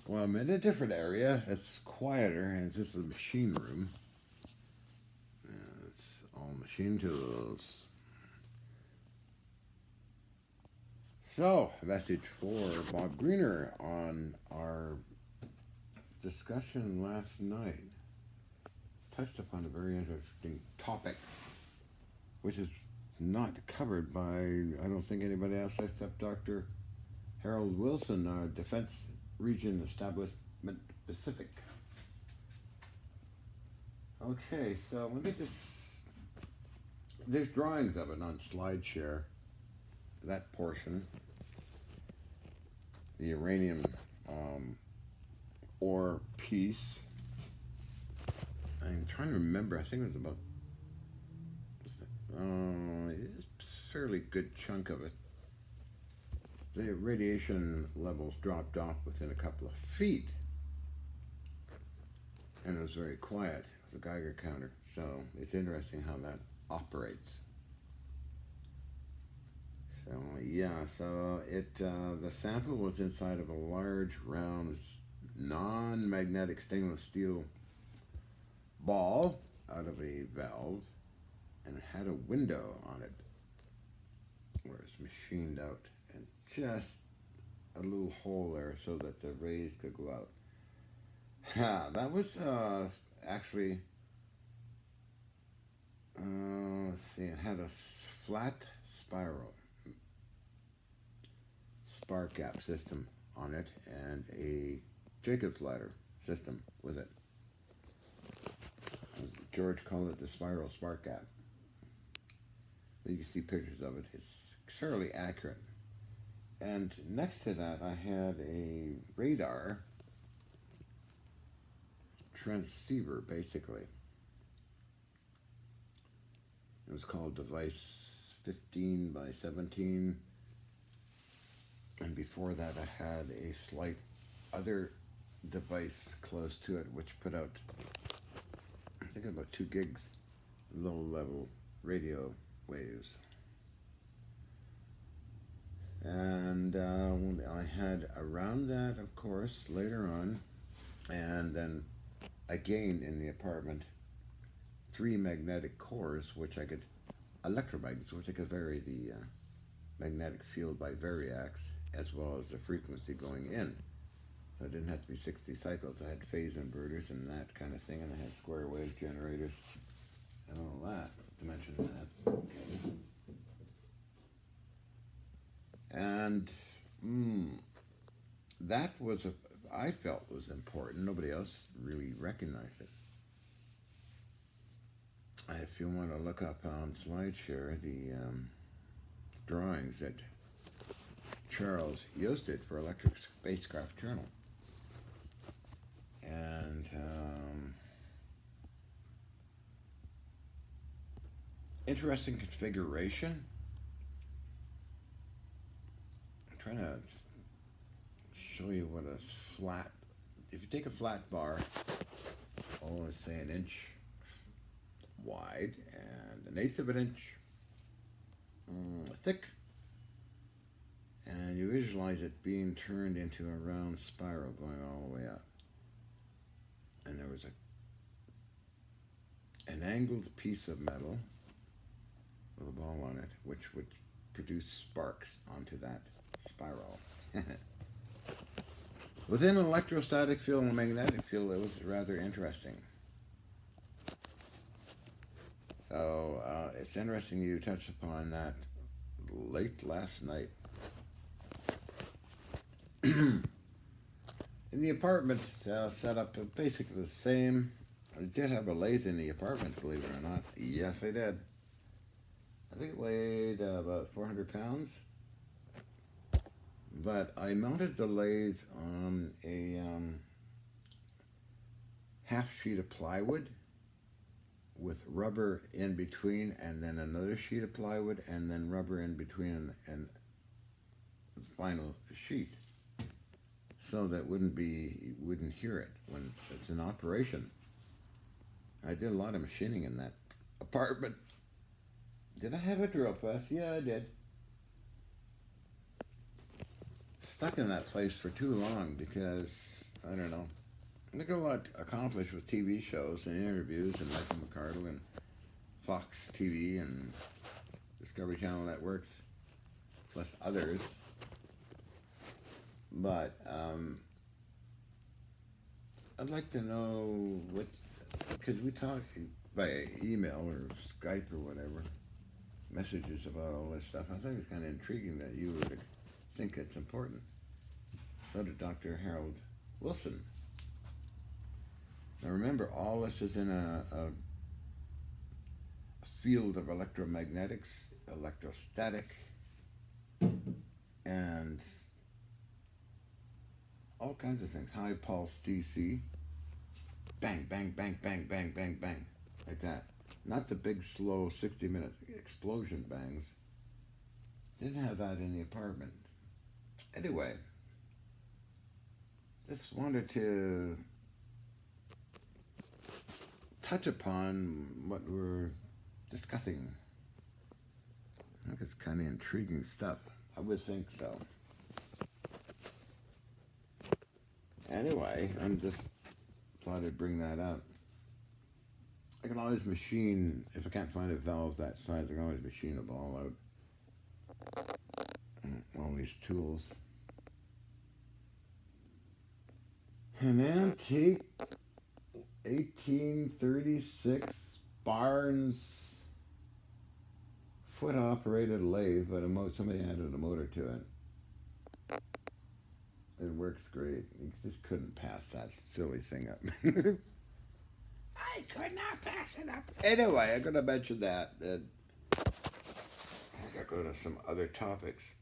Well, I'm in a different area. It's quieter, and it's just a machine room. It's all machine tools. So, a message for Bob Greener on our discussion last night. Touched upon a very interesting topic, which is not covered by, I don't think, anybody else except Dr. Harold Wilson, our Defense Region Establishment Pacific. Okay, so let me just. There's drawings of it on SlideShare, that portion, the uranium ore piece. I'm trying to remember, I think it was about. It's a fairly good chunk of it. The radiation levels dropped off within a couple of feet, and it was very quiet. It was a Geiger counter, so it's interesting how that operates. So yeah, so the sample was inside of a large, round, non-magnetic stainless steel ball out of a valve, and it had a window on it where it's machined out, and just a little hole there so that the rays could go out. That was actually, let's see, it had a flat spiral spark gap system on it and a Jacob's ladder system with it. George called it the spiral spark gap. You can see pictures of it. It's fairly accurate. And next to that, I had a radar transceiver, basically. It was called device 15 by 17. And before that, I had a slight other device close to it, which put out, I think, about 2 gigs low level radio waves. And I had around that, of course, later on, and then again in the apartment, 3 magnetic cores, which I could, electromagnets, which I could vary the magnetic field by variacs, as well as the frequency going in. So it didn't have to be 60 cycles. I had phase inverters and that kind of thing, and I had square wave generators and all that, to mention that. Okay. And that was, I felt was important. Nobody else really recognized it. If you want to look up on SlideShare the drawings that Charles Yost did for Electric Spacecraft Journal. And interesting configuration. I'm trying to show you what a flat, if you take a flat bar, let's say an inch wide and 1/8 of an inch thick, and you visualize it being turned into a round spiral going all the way up, and there was an angled piece of metal with a ball on it, which would produce sparks onto that spiral. Within an electrostatic field and a magnetic field, it was rather interesting. So it's interesting you touched upon that late last night. In the apartment, set up basically the same. I did have a lathe in the apartment, believe it or not. Yes, I did. I think it weighed about 400 pounds. But I mounted the lathe on a half sheet of plywood with rubber in between, and then another sheet of plywood, and then rubber in between, and the final sheet, so that you wouldn't hear it when it's in operation. I did a lot of machining in that apartment. Did I have a drill press? Yeah, I did. stuck in that place for too long because, I don't know, I got a lot accomplished with TV shows and interviews and Michael McCardle and Fox TV and Discovery Channel networks, plus others. But I'd like to know what, because we talk by email or Skype or whatever, messages about all this stuff. I think it's kind of intriguing that you would think it's important. So did Dr. Harold Wilson. Now remember, all this is in a field of electromagnetics, electrostatic, and all kinds of things. High pulse DC. Bang, bang, bang, bang, bang, bang, bang. Like that. Not the big, slow 60-minute explosion bangs. Didn't have that in the apartment. Anyway, just wanted to touch upon what we're discussing. I think it's kind of intriguing stuff. I would think so. Anyway, I'm just thought I'd bring that up. I can always machine, if I can't find a valve that size, I can always machine a ball out. All these tools. An antique 1836 Barnes foot-operated lathe, but somebody added a motor to it. It works great. You just couldn't pass that silly thing up. I could not pass it up. Anyway, I'm going to mention that. I think I'll go to some other topics.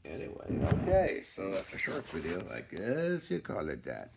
Anyway, okay, so that's a short video. I guess you call it that.